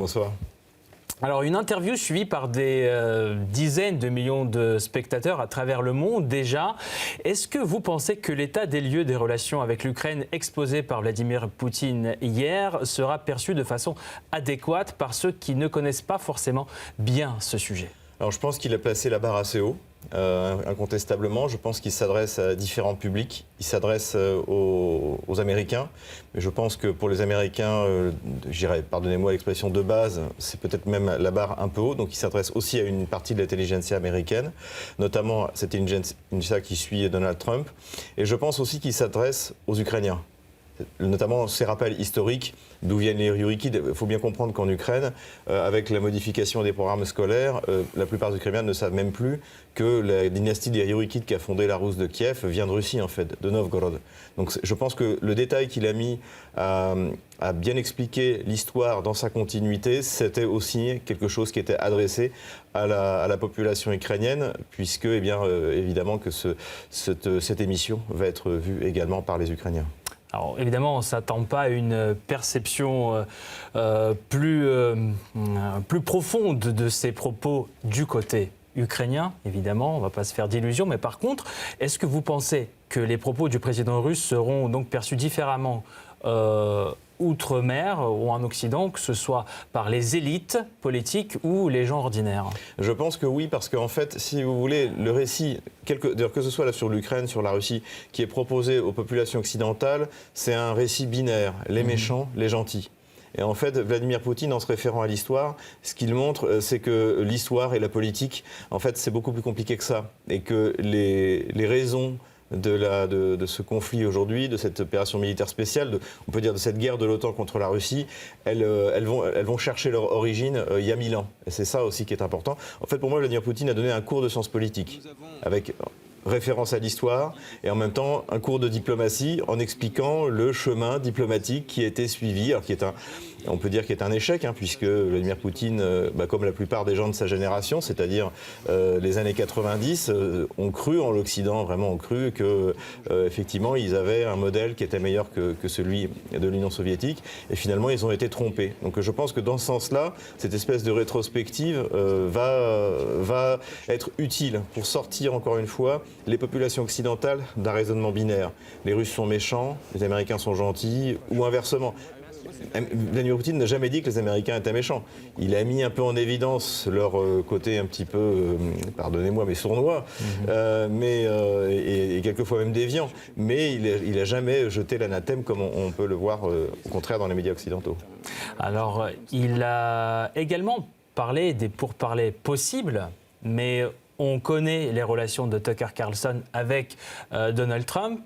bonsoir. Alors, une interview suivie par des dizaines de millions de spectateurs à travers le monde déjà. Est-ce que vous pensez que l'état des lieux des relations avec l'Ukraine exposé par Vladimir Poutine hier sera perçu de façon adéquate par ceux qui ne connaissent pas forcément bien ce sujet ? Alors je pense qu'il a placé la barre assez haut, incontestablement. Je pense qu'il s'adresse à différents publics. Il s'adresse aux Américains. Mais je pense que pour les Américains, j'irais, pardonnez-moi l'expression de base, c'est peut-être même la barre un peu haut. Donc il s'adresse aussi à une partie de l'intelligentsia américaine, notamment cette intelligentsia qui suit Donald Trump. Et je pense aussi qu'il s'adresse aux Ukrainiens. Notamment ces rappels historiques d'où viennent les Yurikid. Il faut bien comprendre qu'en Ukraine, avec la modification des programmes scolaires, la plupart des Ukrainiens ne savent même plus que la dynastie des Yurikid qui a fondé la Rousse de Kiev vient de Russie, en fait, de Novgorod. Donc je pense que le détail qu'il a mis à bien expliquer l'histoire dans sa continuité, c'était aussi quelque chose qui était adressé à la population ukrainienne, puisque, eh bien, évidemment, que cette émission va être vue également par les Ukrainiens. Alors évidemment, on ne s'attend pas à une perception plus profonde de ces propos du côté ukrainien, évidemment, on ne va pas se faire d'illusions. Mais par contre, est-ce que vous pensez que les propos du président russe seront donc perçus différemment outre-mer ou en Occident, que ce soit par les élites politiques ou les gens ordinaires? Je pense que oui, parce qu'en fait, si vous voulez, le récit, d'ailleurs que ce soit là sur l'Ukraine, sur la Russie, qui est proposé aux populations occidentales, c'est un récit binaire, les méchants, les gentils. Et en fait, Vladimir Poutine, en se référant à l'histoire, ce qu'il montre, c'est que l'histoire et la politique, en fait, c'est beaucoup plus compliqué que ça. Et que les raisons de ce conflit aujourd'hui, de cette opération militaire spéciale, on peut dire de cette guerre de l'OTAN contre la Russie, elles vont chercher leur origine il y a 1000 ans. Et c'est ça aussi qui est important. En fait, pour moi, Vladimir Poutine a donné un cours de sciences politiques, avec référence à l'histoire, et en même temps un cours de diplomatie en expliquant le chemin diplomatique qui a été suivi, alors on peut dire qu'il est un échec, puisque Vladimir Poutine, comme la plupart des gens de sa génération, c'est-à-dire les années 90, ont cru en l'Occident, vraiment ont cru que effectivement ils avaient un modèle qui était meilleur que celui de l'Union soviétique, et finalement ils ont été trompés. Donc je pense que dans ce sens-là, cette espèce de rétrospective va être utile pour sortir encore une fois les populations occidentales d'un raisonnement binaire. Les Russes sont méchants, les Américains sont gentils, ou inversement. Vladimir Poutine n'a jamais dit que les Américains étaient méchants. Il a mis un peu en évidence leur côté un petit peu, pardonnez-moi, mais sournois, et quelquefois même déviant. Mais il n'a jamais jeté l'anathème comme on peut le voir au contraire dans les médias occidentaux. Alors, il a également parlé des pourparlers possibles, mais on connaît les relations de Tucker Carlson avec Donald Trump.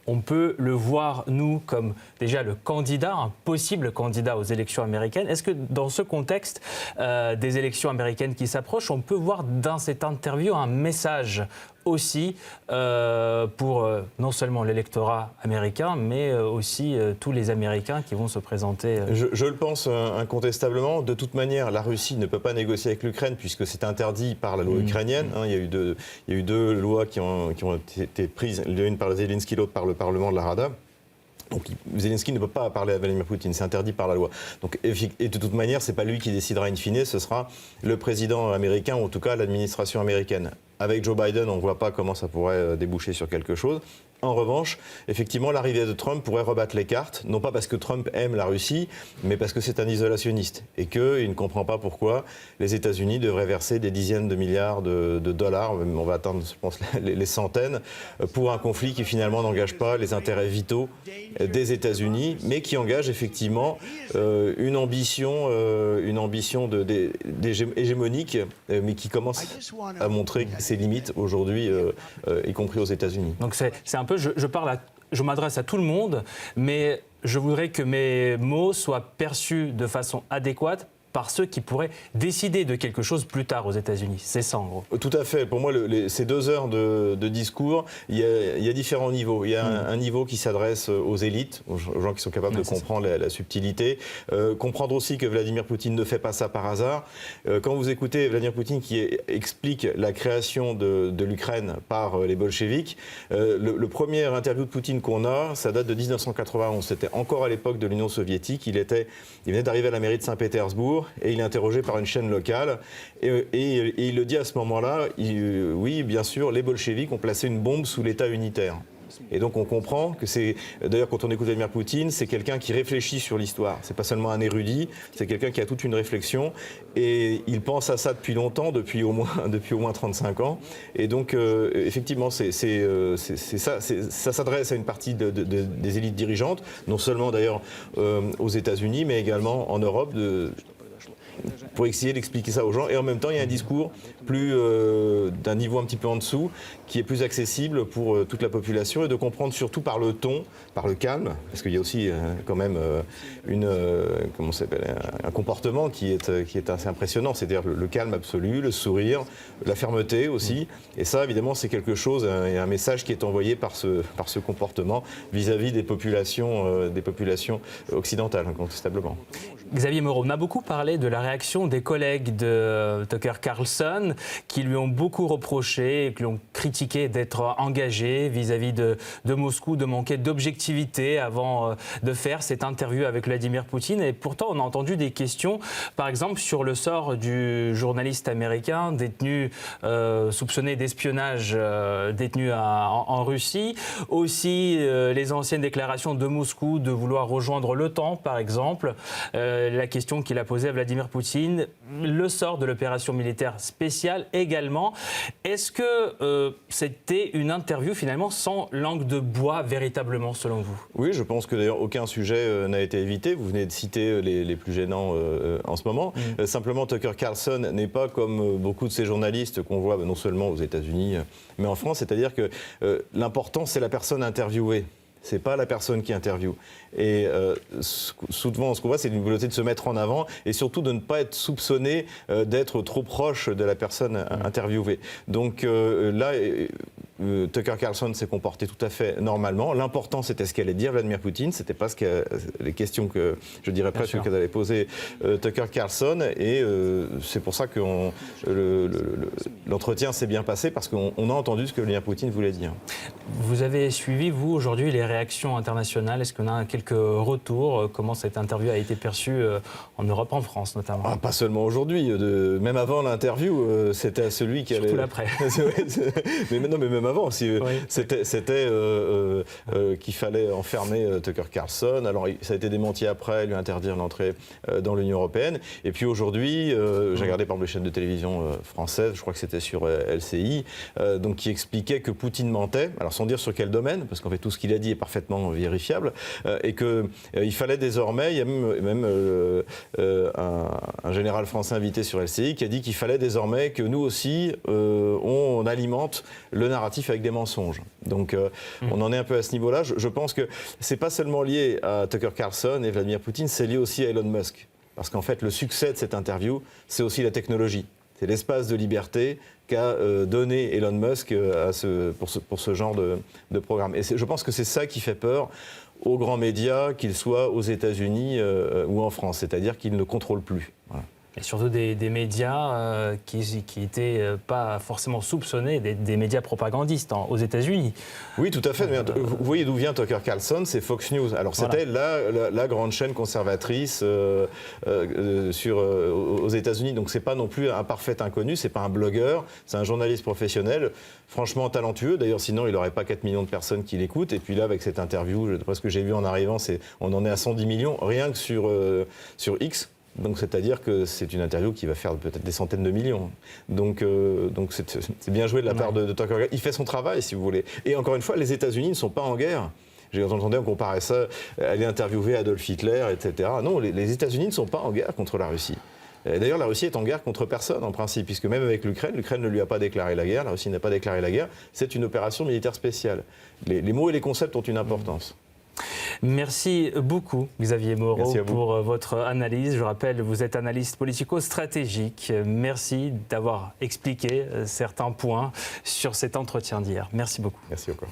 On peut le voir, nous, comme déjà le candidat, un possible candidat aux élections américaines. Est-ce que dans ce contexte des élections américaines qui s'approchent, on peut voir dans cette interview un message aussi pour non seulement l'électorat américain, mais aussi tous les Américains qui vont se présenter Je le pense incontestablement. De toute manière, la Russie ne peut pas négocier avec l'Ukraine puisque c'est interdit par la loi ukrainienne. Il y a eu deux lois qui ont été prises, l'une par Zelensky, l'autre par le Parlement de la Rada. Donc Zelensky ne peut pas parler à Vladimir Poutine, c'est interdit par la loi. Donc, et de toute manière, ce n'est pas lui qui décidera in fine, ce sera le président américain, ou en tout cas l'administration américaine. Avec Joe Biden, on ne voit pas comment ça pourrait déboucher sur quelque chose. En revanche, effectivement, l'arrivée de Trump pourrait rebattre les cartes, non pas parce que Trump aime la Russie, mais parce que c'est un isolationniste et qu'il ne comprend pas pourquoi les États-Unis devraient verser des dizaines de milliards de dollars, on va atteindre, je pense, les centaines, pour un conflit qui finalement n'engage pas les intérêts vitaux des États-Unis, mais qui engage effectivement une ambition hégémonique, mais qui commence à montrer ses limites aujourd'hui, y compris aux États-Unis. Donc c'est un peu, je m'adresse à tout le monde, mais je voudrais que mes mots soient perçus de façon adéquate par ceux qui pourraient décider de quelque chose plus tard aux États-Unis. C'est ça, en gros. Tout à fait. Pour moi, ces 2 heures de discours, il y a différents niveaux. Il y a un niveau qui s'adresse aux élites, aux gens qui sont capables de comprendre la subtilité. Comprendre aussi que Vladimir Poutine ne fait pas ça par hasard. Quand vous écoutez Vladimir Poutine qui explique la création de l'Ukraine par les bolcheviks, le premier interview de Poutine qu'on a, ça date de 1991. C'était encore à l'époque de l'Union soviétique. Il venait d'arriver à la mairie de Saint-Pétersbourg. bureau et il est interrogé par une chaîne locale. Et il le dit à ce moment-là, oui, bien sûr, les bolcheviks ont placé une bombe sous l'État unitaire. Et donc on comprend que c'est, d'ailleurs quand on écoute Vladimir Poutine, c'est quelqu'un qui réfléchit sur l'histoire. C'est pas seulement un érudit, c'est quelqu'un qui a toute une réflexion et il pense à ça depuis longtemps, depuis au moins 35 ans. Et donc effectivement, ça s'adresse à une partie des élites dirigeantes, non seulement d'ailleurs aux États-Unis, mais également en Europe. Pour essayer d'expliquer ça aux gens. Et en même temps, il y a un discours d'un niveau un petit peu en dessous, qui est plus accessible pour toute la population et de comprendre surtout par le ton, par le calme, parce qu'il y a aussi quand même un comportement qui est assez impressionnant, c'est-à-dire le calme absolu, le sourire, la fermeté aussi. Et ça, évidemment, c'est quelque chose, et un message qui est envoyé par ce comportement vis-à-vis des populations occidentales, incontestablement. Xavier Moreau, on a beaucoup parlé de la réaction des collègues de Tucker Carlson qui lui ont beaucoup reproché, qui l'ont critiqué d'être engagé vis-à-vis de Moscou, de manquer d'objectivité avant de faire cette interview avec Vladimir Poutine. Et pourtant, on a entendu des questions, par exemple, sur le sort du journaliste américain détenu, soupçonné d'espionnage, détenu en Russie. Aussi, les anciennes déclarations de Moscou de vouloir rejoindre l'OTAN, par exemple. La question qu'il a posée à Vladimir Poutine, le sort de l'opération militaire spéciale également. Est-ce que c'était une interview finalement sans langue de bois véritablement selon vous? Oui, je pense que d'ailleurs aucun sujet n'a été évité. Vous venez de citer les plus gênants en ce moment. Simplement, Tucker Carlson n'est pas comme beaucoup de ces journalistes qu'on voit non seulement aux États-Unis mais en France. C'est-à-dire que l'important, c'est la personne interviewée. C'est pas la personne qui interviewe. Et souvent, ce qu'on voit, c'est une volonté de se mettre en avant et surtout de ne pas être soupçonné d'être trop proche de la personne interviewée. Donc là, Tucker Carlson s'est comporté tout à fait normalement. L'important, c'était ce qu'allait dire Vladimir Poutine. C'était pas les questions que, je dirais presque, qu'elle allait poser Tucker Carlson. Et c'est pour ça que l'entretien s'est bien passé, parce qu'on a entendu ce que Vladimir Poutine voulait dire. Vous avez suivi, vous, aujourd'hui, les réactions internationales. Est-ce qu'on a quelques retours? Comment cette interview a été perçue en Europe, en France notamment? Pas seulement aujourd'hui. Même avant l'interview, c'était à celui qui allait... Surtout l'après. mais même avant, oui. c'était qu'il fallait enfermer Tucker Carlson. Alors ça a été démenti après, lui interdire l'entrée dans l'Union européenne. Et puis aujourd'hui, j'ai regardé par exemple les chaînes de télévision françaises, je crois que c'était sur LCI, donc qui expliquait que Poutine mentait, alors sans dire sur quel domaine, parce qu'en fait tout ce qu'il a dit est parfaitement vérifiable, et qu'il fallait désormais, il y a même un général français invité sur LCI qui a dit qu'il fallait désormais que nous aussi, on alimente le narratif avec des mensonges. Donc on en est un peu à ce niveau-là. Je pense que c'est pas seulement lié à Tucker Carlson et Vladimir Poutine, c'est lié aussi à Elon Musk. Parce qu'en fait, le succès de cette interview, c'est aussi la technologie. C'est l'espace de liberté qu'a donné Elon Musk pour ce genre de programme. Et je pense que c'est ça qui fait peur aux grands médias, qu'ils soient aux États-Unis ou en France. C'est-à-dire qu'ils ne contrôlent plus. Voilà. Et surtout des médias qui n'étaient pas forcément soupçonnés, des médias propagandistes aux États-Unis. Oui, tout à fait. Vous voyez d'où vient Tucker Carlson, c'est Fox News. Alors c'était la grande chaîne conservatrice aux États-Unis. Donc c'est pas non plus un parfait inconnu, c'est pas un blogueur, c'est un journaliste professionnel, franchement talentueux. D'ailleurs, sinon il n'aurait pas 4 millions de personnes qui l'écoutent. Et puis là, avec cette interview, d'après ce que j'ai vu en arrivant, on en est à 110 millions, rien que sur X. Donc c'est-à-dire que c'est une interview qui va faire peut-être des centaines de millions. Donc c'est bien joué de la part de Tucker. Il fait son travail, si vous voulez. Et encore une fois, les États-Unis ne sont pas en guerre. J'ai entendu, on comparait ça, aller interviewer Adolf Hitler, etc. Non, les États-Unis ne sont pas en guerre contre la Russie. D'ailleurs, la Russie est en guerre contre personne, en principe, puisque même avec l'Ukraine ne lui a pas déclaré la guerre, la Russie n'a pas déclaré la guerre. C'est une opération militaire spéciale. Les mots et les concepts ont une importance. Merci beaucoup, Xavier Moreau, pour votre analyse. Je rappelle, vous êtes analyste politico-stratégique. Merci d'avoir expliqué certains points sur cet entretien d'hier. Merci beaucoup. Merci encore.